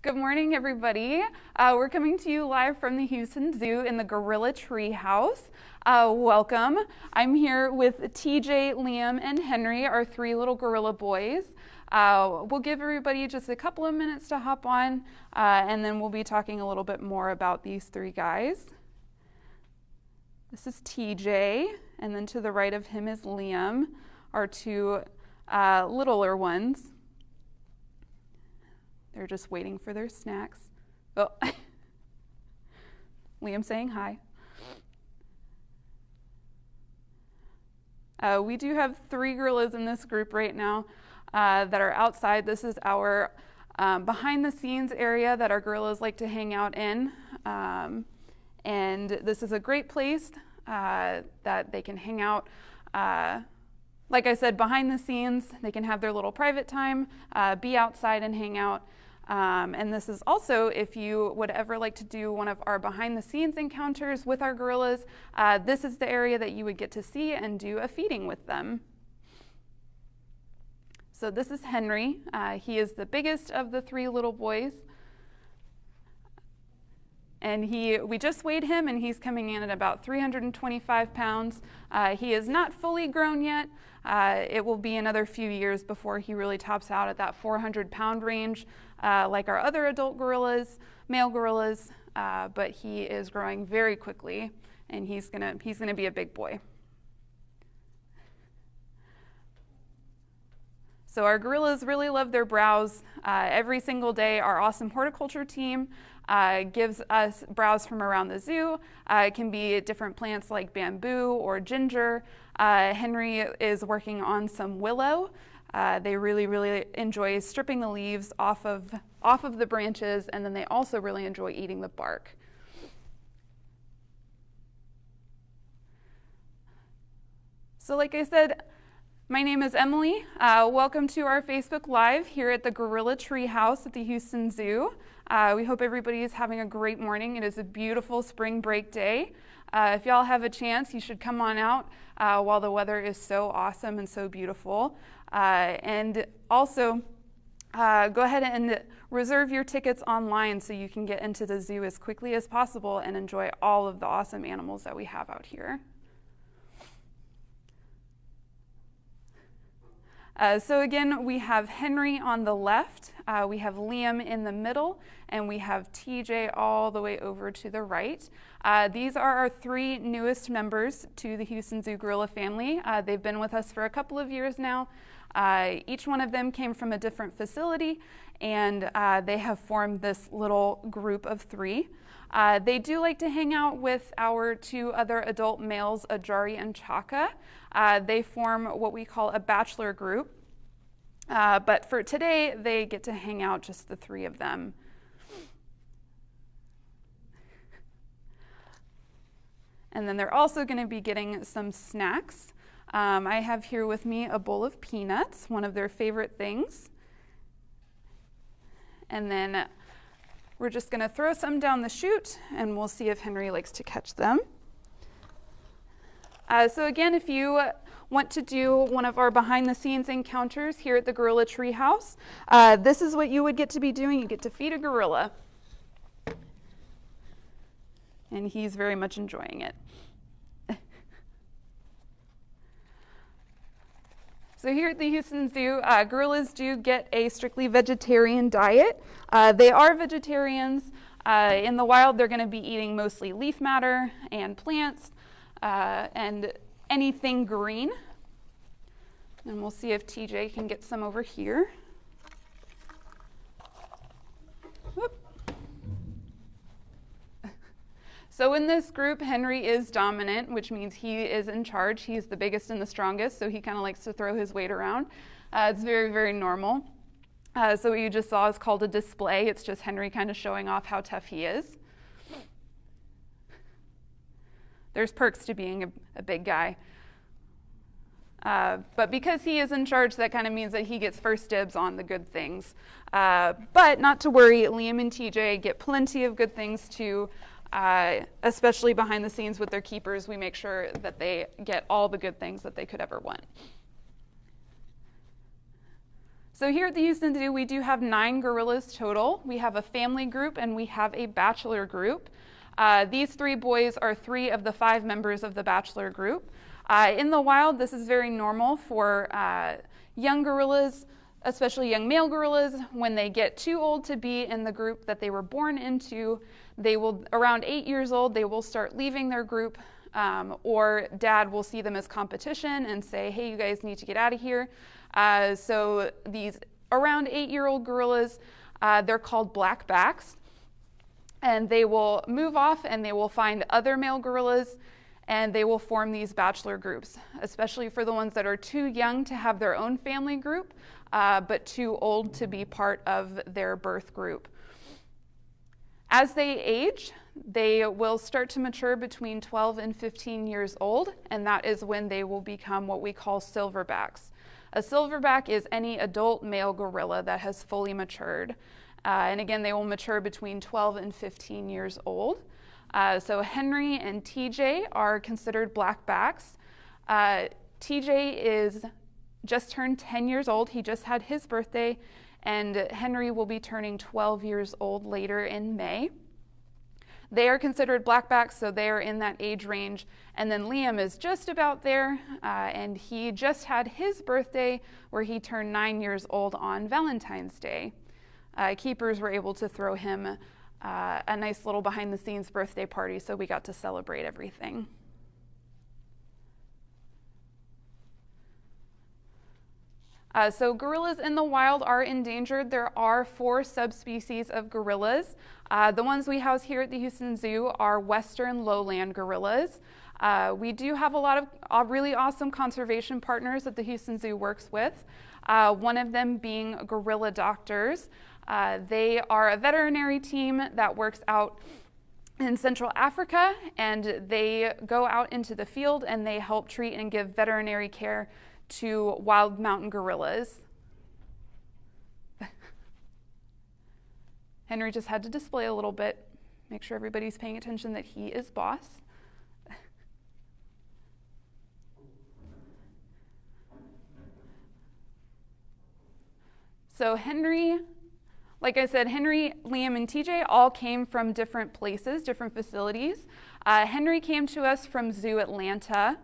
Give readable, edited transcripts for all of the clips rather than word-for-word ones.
Good morning, everybody. We're coming to you live from the Houston Zoo in the Gorilla Treehouse. Welcome. I'm here with TJ, Leom, and Henry, our three little gorilla boys. We'll give everybody just a couple of minutes to hop on, and then we'll be talking a little bit more about these three guys. This is TJ, and then to the right of him is Leom, our two littler ones. They're just waiting for their snacks. Oh, Leom saying hi. We do have three gorillas in this group right now that are outside. This is our behind the scenes area that our gorillas like to hang out in. And this is a great place that they can hang out. Like I said, behind the scenes, they can have their little private time, be outside and hang out. And this is also, if you would ever like to do one of our behind the scenes encounters with our gorillas, this is the area that you would get to see and do a feeding with them. So this is Henry. He is the biggest of the three little boys. And we just weighed him, and he's coming in at about 325 pounds. He is not fully grown yet. It will be another few years before he really tops out at that 400-pound range, like our other adult gorillas, male gorillas. But he is growing very quickly, and he's gonna be a big boy. So our gorillas really love their browse. Every single day, our awesome horticulture team gives us browse from around the zoo. It can be different plants like bamboo or ginger. Henry is working on some willow. They really enjoy stripping the leaves off of the branches, and then they also really enjoy eating the bark. So like I said, my name is Emily. Welcome to our Facebook Live here at the Gorilla Treehouse at the Houston Zoo. We hope everybody is having a great morning. It is a beautiful spring break day. If y'all have a chance, you should come on out while the weather is so awesome and so beautiful. And also, go ahead and reserve your tickets online so you can get into the zoo as quickly as possible and enjoy all of the awesome animals that we have out here. So again, we have Henry on the left, we have Leom in the middle, and we have TJ all the way over to the right. These are our three newest members to the Houston Zoo Gorilla family. They've been with us for a couple of years now. Each one of them came from a different facility, and they have formed this little group of three. They do like to hang out with our two other adult males, Ajari and Chaka. They form what we call a bachelor group. But for today, they get to hang out, just the three of them. And then they're also going to be getting some snacks. I have here with me a bowl of peanuts, one of their favorite things. And then we're just going to throw some down the chute, and we'll see if Henry likes to catch them. So again, if you want to do one of our behind-the-scenes encounters here at the Gorilla Treehouse, this is what you would get to be doing. You get to feed a gorilla. And he's very much enjoying it. So here at the Houston Zoo, gorillas do get a strictly vegetarian diet. They are vegetarians. In the wild, they're going to be eating mostly leaf matter and plants and anything green. And we'll see if TJ can get some over here. Whoop. So in this group, Henry is dominant, which means he is in charge. He's the biggest and the strongest, so he kind of likes to throw his weight around. It's very normal. So what you just saw is called a display. It's just Henry kind of showing off how tough he is. There's perks to being a big guy. But because he is in charge, that kind of means that he gets first dibs on the good things. But not to worry, Leom and TJ get plenty of good things too. Especially behind the scenes with their keepers, we make sure that they get all the good things that they could ever want. So here at the Houston Zoo, we do have 9 gorillas total. We have a family group and we have a bachelor group. These 3 boys are 3 of the 5 members of the bachelor group. In the wild, this is very normal for young gorillas, especially young male gorillas. When they get too old to be in the group that they were born into, they will, around 8 years old, they will start leaving their group, or dad will see them as competition and say, hey, you guys need to get out of here. So these around 8-year-old gorillas, they're called blackbacks, and they will move off and they will find other male gorillas and they will form these bachelor groups, especially for the ones that are too young to have their own family group, but too old to be part of their birth group. As they age, they will start to mature between 12 and 15 years old, and that is when they will become what we call silverbacks. A silverback is any adult male gorilla that has fully matured. And again, they will mature between 12 and 15 years old. So Henry and TJ are considered blackbacks. TJ is just turned 10 years old. He just had his birthday, and Henry will be turning 12 years old later in May. They are considered blackbacks, so they are in that age range. And then Leom is just about there, and he just had his birthday where he turned 9 years old on Valentine's Day. Keepers were able to throw him a nice little behind-the-scenes birthday party, so we got to celebrate everything. So gorillas in the wild are endangered. There are 4 subspecies of gorillas. The ones we house here at the Houston Zoo are western lowland gorillas. We do have a lot of really awesome conservation partners that the Houston Zoo works with. One of them being gorilla doctors. They are a veterinary team that works out in Central Africa, and they go out into the field and they help treat and give veterinary care to wild mountain gorillas. Henry just had to display a little bit, make sure everybody's paying attention that he is boss. So Henry, like I said, Henry, Leom, and TJ all came from different places, different facilities. Henry came to us from Zoo Atlanta.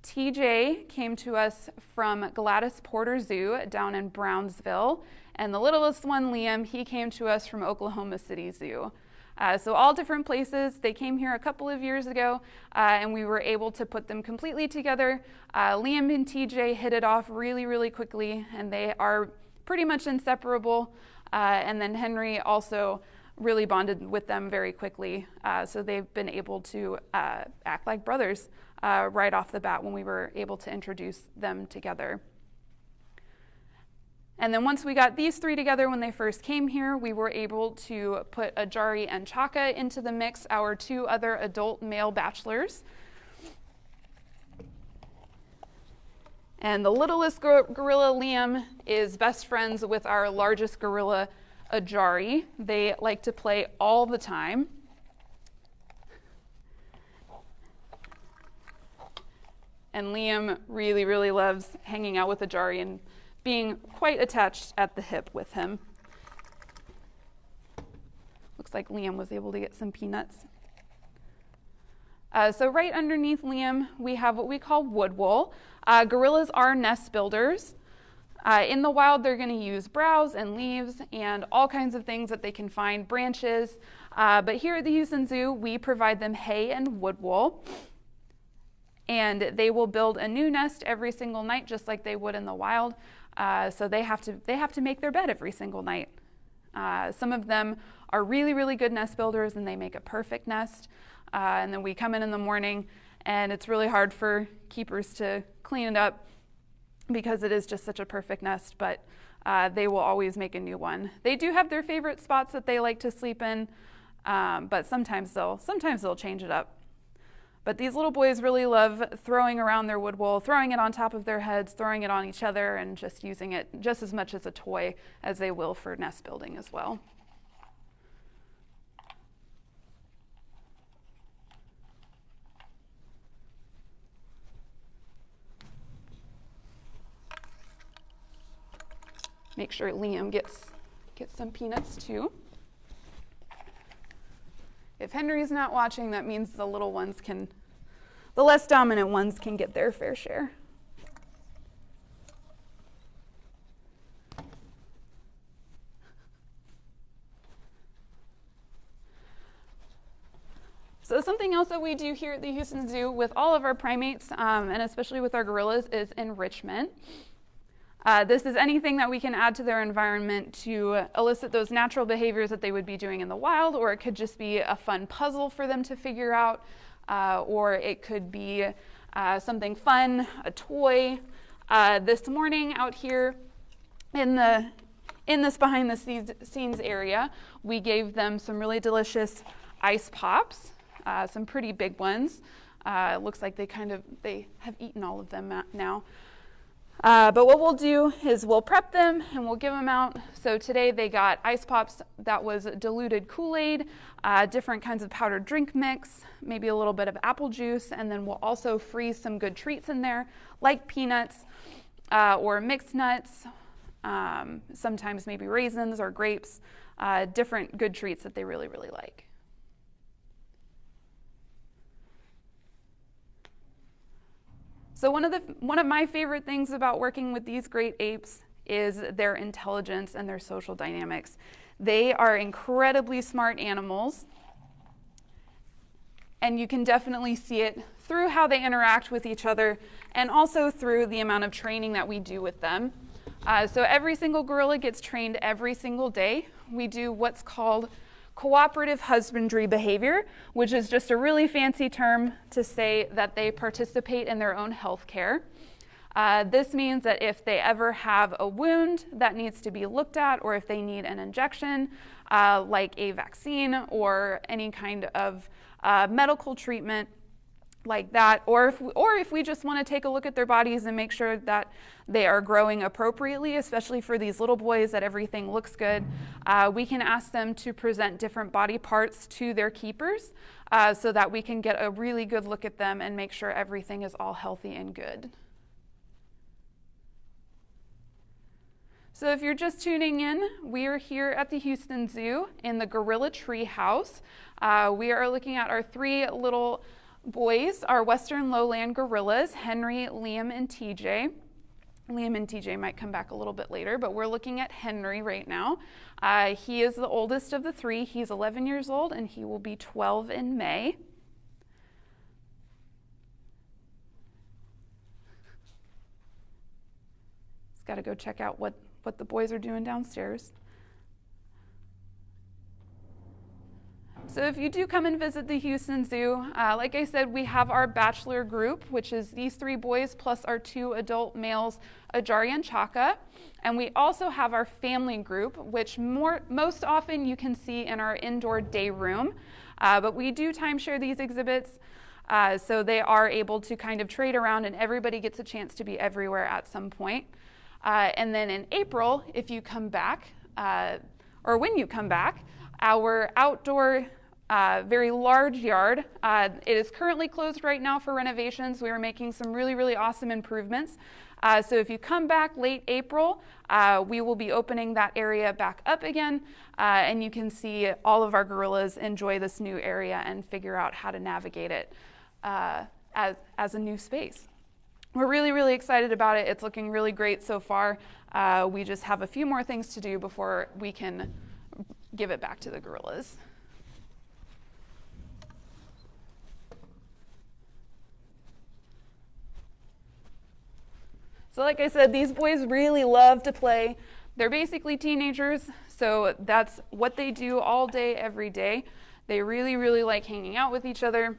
TJ came to us from Gladys Porter Zoo down in Brownsville. And the littlest one, Leom, he came to us from Oklahoma City Zoo. So all different places. They came here a couple of years ago, and we were able to put them completely together. Leom and TJ hit it off really, really quickly, and they are pretty much inseparable. And then Henry also really bonded with them very quickly. So they've been able to act like brothers right off the bat when we were able to introduce them together. And then once we got these 3 together when they first came here, we were able to put Ajari and Chaka into the mix, our 2 other adult male bachelors. And the littlest gorilla, Leom, is best friends with our largest gorilla, Ajari. They like to play all the time. And Leom really, really loves hanging out with Ajari and being quite attached at the hip with him. Looks like Leom was able to get some peanuts. So right underneath Leom, we have what we call wood wool. Gorillas are nest builders. In the wild, they're going to use browse and leaves and all kinds of things that they can find, branches. But here at the Houston Zoo, we provide them hay and wood wool. And they will build a new nest every single night, just like they would in the wild. So they have to make their bed every single night. Some of them are really, really good nest builders, and they make a perfect nest. And then we come in the morning, and it's really hard for keepers to clean it up because it is just such a perfect nest, but they will always make a new one. They do have their favorite spots that they like to sleep in, but sometimes they'll change it up. But these little boys really love throwing around their wood wool, throwing it on top of their heads, throwing it on each other, and just using it just as much as a toy as they will for nest building as well. Make sure Leom gets some peanuts too. If Henry's not watching, that means the little ones the less dominant ones can get their fair share. So something else that we do here at the Houston Zoo with all of our primates, and especially with our gorillas, is enrichment. This is anything that we can add to their environment to elicit those natural behaviors that they would be doing in the wild, or it could just be a fun puzzle for them to figure out, or it could be something fun, a toy. This morning out here in this behind the scenes area, we gave them some really delicious ice pops. Some pretty big ones. It looks like they have eaten all of them now. But what we'll do is we'll prep them and we'll give them out. So today they got ice pops that was diluted Kool-Aid, different kinds of powdered drink mix, maybe a little bit of apple juice, and then we'll also freeze some good treats in there, like peanuts or mixed nuts, sometimes maybe raisins or grapes, different good treats that they really, really like. So one of my favorite things about working with these great apes is their intelligence and their social dynamics. They are incredibly smart animals, and you can definitely see it through how they interact with each other and also through the amount of training that we do with them. So every single gorilla gets trained every single day. We do what's called cooperative husbandry behavior, which is just a really fancy term to say that they participate in their own health care. This means that if they ever have a wound that needs to be looked at, or if they need an injection, like a vaccine or any kind of medical treatment like that, or if we just want to take a look at their bodies and make sure that they are growing appropriately, especially for these little boys that everything looks good, we can ask them to present different body parts to their keepers so that we can get a really good look at them and make sure everything is all healthy and good. So if you're just tuning in, we are here at the Houston Zoo in the Gorilla Tree House. We are looking at our three little boys, our western lowland gorillas, Henry, Leom, and TJ. Leom and TJ might come back a little bit later, but we're looking at Henry right now. He is the oldest of the three. He's 11 years old, and he will be 12 in May. He's got to go check out what the boys are doing downstairs. So if you do come and visit the Houston Zoo, like I said, we have our bachelor group, which is these three boys plus our two adult males, Ajari and Chaka. And we also have our family group, which most often you can see in our indoor day room. But we do timeshare these exhibits, so they are able to kind of trade around and everybody gets a chance to be everywhere at some point. And then in April, if you come back, or when you come back, our outdoor very large yard, it is currently closed right now for renovations. We are making some really, really awesome improvements. So if you come back late April, we will be opening that area back up again, and you can see all of our gorillas enjoy this new area and figure out how to navigate it as a new space. We're really, really excited about it. It's looking really great so far. We just have a few more things to do before we can give it back to the gorillas. So like I said, these boys really love to play. They're basically teenagers, so that's what they do all day, every day. They really, really like hanging out with each other.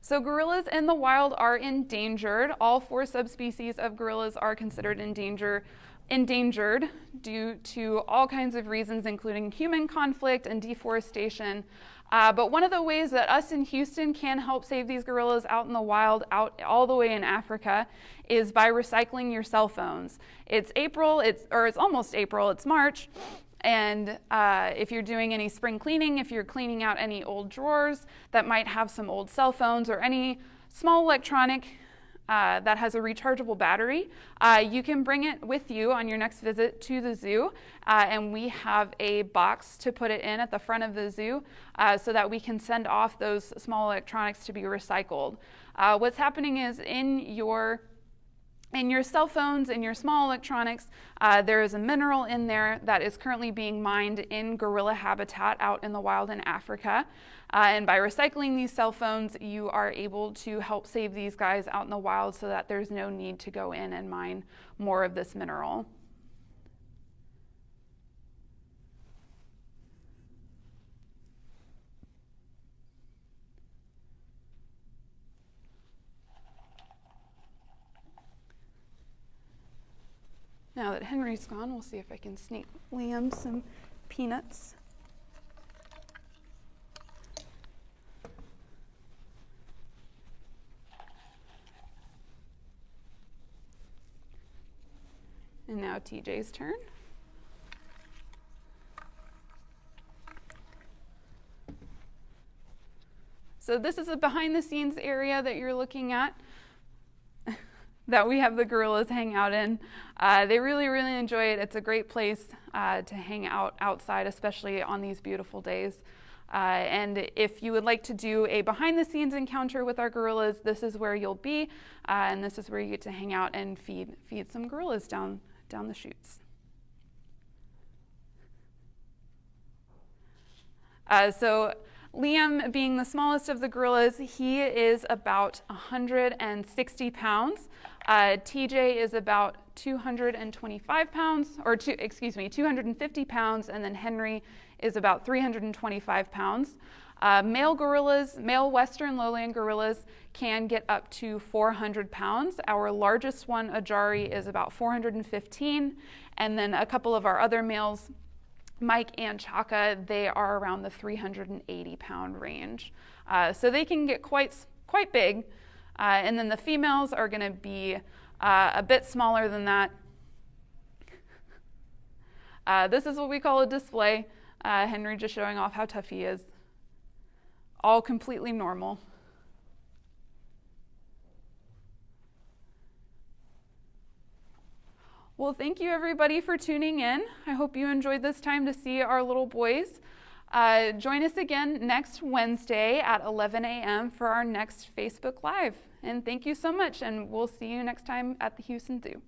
So gorillas in the wild are endangered. All 4 subspecies of gorillas are considered endangered endangered due to all kinds of reasons, including human conflict and deforestation. But one of the ways that us in Houston can help save these gorillas out in the wild, out all the way in Africa, is by recycling your cell phones. It's April, it's almost April, it's March, and if you're doing any spring cleaning, if you're cleaning out any old drawers that might have some old cell phones or any small electronic that has a rechargeable battery, you can bring it with you on your next visit to the zoo, and we have a box to put it in at the front of the zoo so that we can send off those small electronics to be recycled. What's happening is in your cell phones, in your small electronics, there is a mineral in there that is currently being mined in gorilla habitat out in the wild in Africa. And by recycling these cell phones, you are able to help save these guys out in the wild so that there's no need to go in and mine more of this mineral. Now that Henry's gone, we'll see if I can sneak Liam some peanuts. And now TJ's turn. So this is a behind the scenes area that you're looking at that we have the gorillas hang out in. They really, really enjoy it. It's a great place to hang out outside, especially on these beautiful days. And if you would like to do a behind the scenes encounter with our gorillas, this is where you'll be, and this is where you get to hang out and feed some gorillas down the chutes. So Leom, being the smallest of the gorillas, he is about 160 pounds. TJ is about 225 pounds, or 250 pounds, and then Henry is about 325 pounds. Male gorillas, male western lowland gorillas, can get up to 400 pounds. Our largest one, Ajari, is about 415, and then a couple of our other males, Mike and Chaka, they are around the 380 pound range. So they can get quite big, and then the females are going to be a bit smaller than that. This is what we call a display. Henry just showing off how tough he is. All completely normal. Well, thank you everybody for tuning in. I hope you enjoyed this time to see our little boys. Join us again next Wednesday at 11 a.m. for our next Facebook Live. And thank you so much, and we'll see you next time at the Houston Zoo.